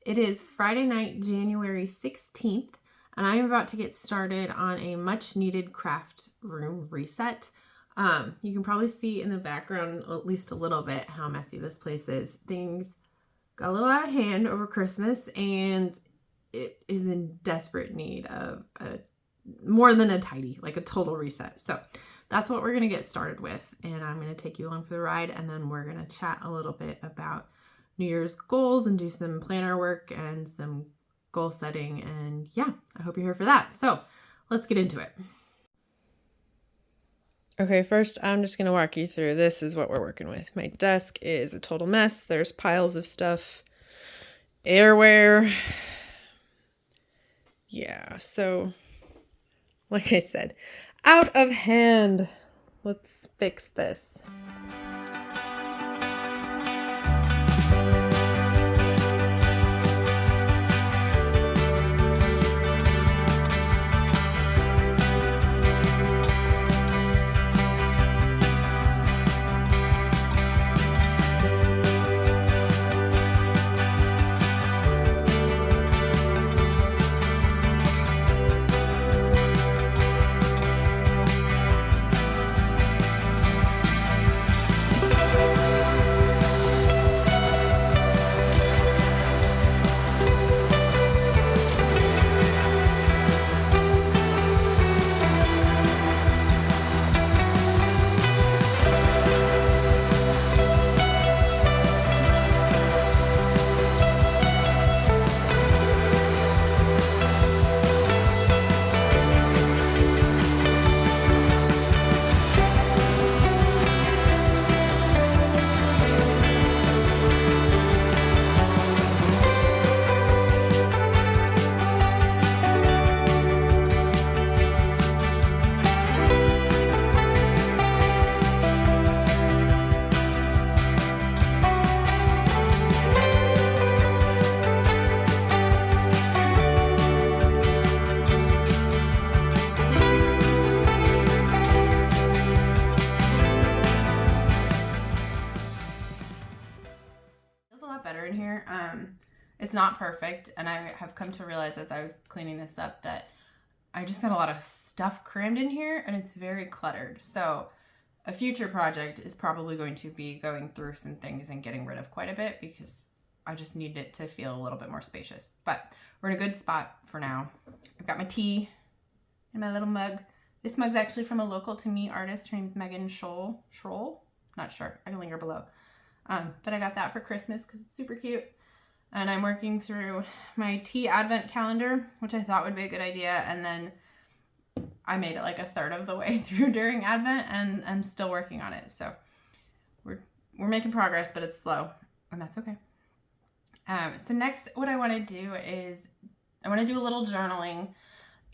It is Friday night, January 16th, and I am about to get started on a much needed craft room reset. You can probably see in the background, at least a little bit, how messy this place is. Things got a little out of hand over Christmas, and it is in desperate need of more than a tidy, like a total reset. So that's what we're going to get started with, and I'm going to take you along for the ride, and then we're going to chat a little bit about New Year's goals and do some planner work and some goal setting. And yeah, I hope you're here for that. So let's get into it. Okay, first I'm just going to walk you through. This is what we're working with. My desk is a total mess. There's piles of stuff, airware. Yeah, so like I said, out of hand. Let's fix this. Better in here. It's not perfect, and I have come to realize as I was cleaning this up that I just got a lot of stuff crammed in here and it's very cluttered. So a future project is probably going to be going through some things and getting rid of quite a bit because I just need it to feel a little bit more spacious. But we're in a good spot for now. I've got my tea in my little mug. This mug's actually from a local to me artist. Her name's Megan Schroll. Not sure. I can link her below. But I got that for Christmas because it's super cute. And I'm working through my tea advent calendar, which I thought would be a good idea. And then I made it like a third of the way through during Advent, and I'm still working on it. So we're making progress, but it's slow, and that's okay. So next, what I want to do is I want to do a little journaling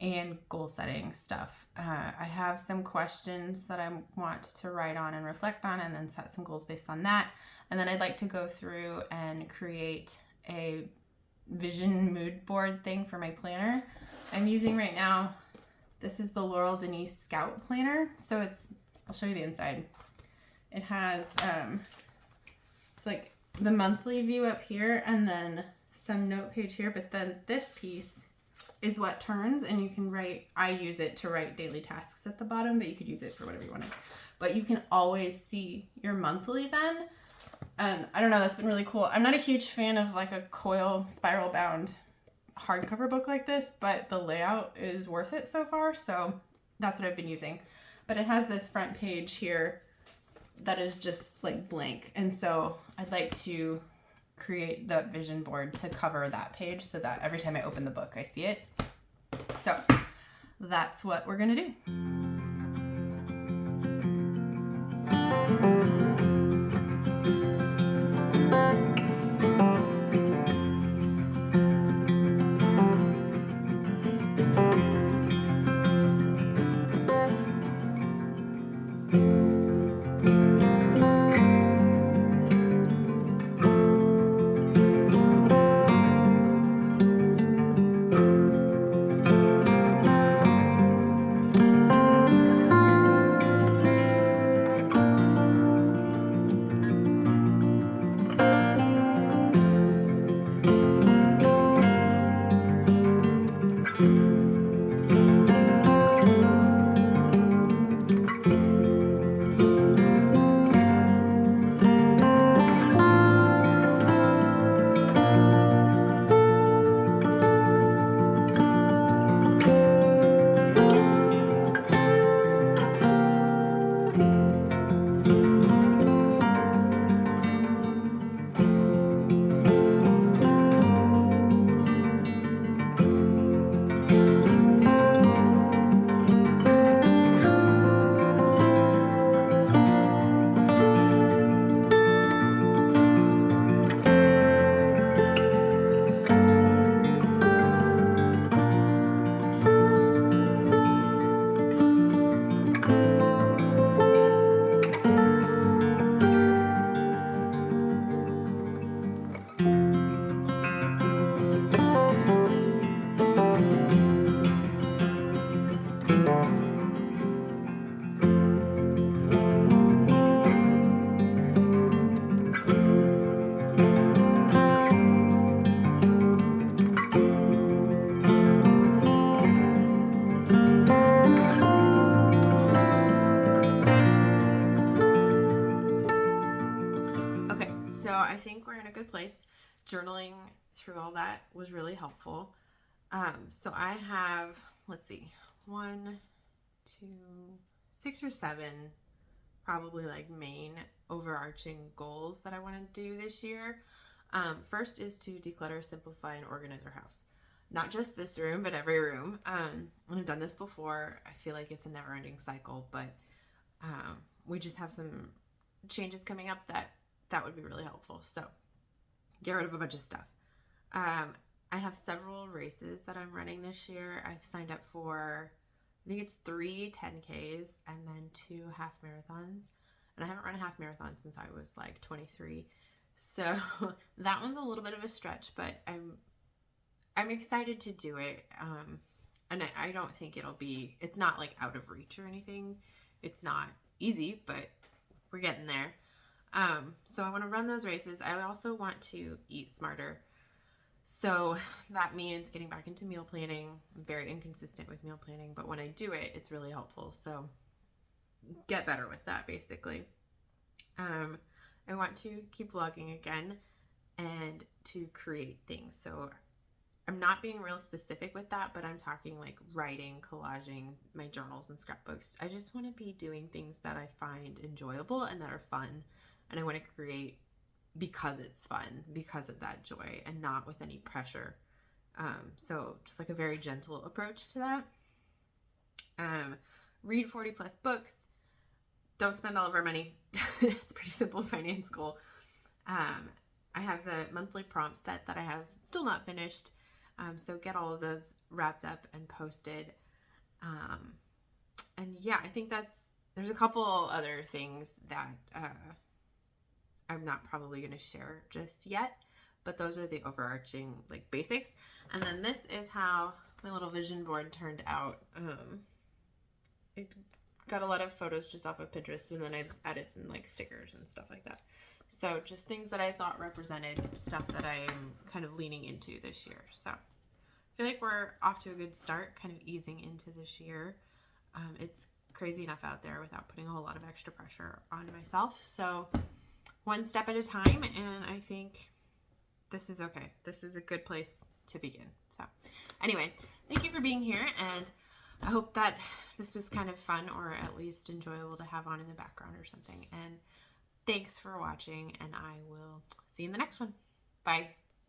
and goal setting stuff. I have some questions that I want to write on and reflect on, and then set some goals based on that. And then I'd like to go through and create a vision mood board thing for my planner. I'm using right now, this is the Laurel Denise Scout Planner. So I'll show you the inside. It has, it's like the monthly view up here and then some note page here, but then this piece is what turns, and you can write, I use it to write daily tasks at the bottom, but you could use it for whatever you want. But you can always see your monthly then. And I don't know, that's been really cool. I'm not a huge fan of like a coil spiral bound hardcover book like this, but the layout is worth it so far. So that's what I've been using. But it has this front page here that is just like blank. And so I'd like to create the vision board to cover that page so that every time I open the book, I see it. So that's what we're gonna do. place. Journaling through all that was really helpful. So I have, let's see, 1, 2, 6 or 7 probably like main overarching goals that I want to do this year. First is to declutter, simplify, and organize our house. Not just this room, but every room. And I've done this before. I feel like it's a never-ending cycle, but we just have some changes coming up that would be really helpful. So get rid of a bunch of stuff. I have several races that I'm running this year. I've signed up for, I think it's 3 10Ks and then 2 half marathons. And I haven't run a half marathon since I was like 23. So that one's a little bit of a stretch, but I'm excited to do it. And I don't think it's not like out of reach or anything. It's not easy, but we're getting there. So I want to run those races. I also want to eat smarter. So that means getting back into meal planning. I'm very inconsistent with meal planning, but when I do it, it's really helpful. So get better with that, basically. I want to keep vlogging again and to create things. So I'm not being real specific with that, but I'm talking like writing, collaging, my journals and scrapbooks. I just want to be doing things that I find enjoyable and that are fun. And I want to create because it's fun, because of that joy, and not with any pressure. So just like a very gentle approach to that. Read 40 plus books. Don't spend all of our money. It's a pretty simple finance goal. I have the monthly prompt set that I have still not finished. So get all of those wrapped up and posted. And yeah, I think there's a couple other things that I'm not probably going to share just yet, but those are the overarching like basics. And then this is how my little vision board turned out. It got a lot of photos just off of Pinterest, and then I added some like stickers and stuff like that. So just things that I thought represented stuff that I'm kind of leaning into this year. So I feel like we're off to a good start, kind of easing into this year. It's crazy enough out there without putting a whole lot of extra pressure on myself. So one step at a time, and I think this is okay. This is a good place to begin. So anyway, thank you for being here, and I hope that this was kind of fun or at least enjoyable to have on in the background or something. And thanks for watching, and I will see you in the next one. Bye.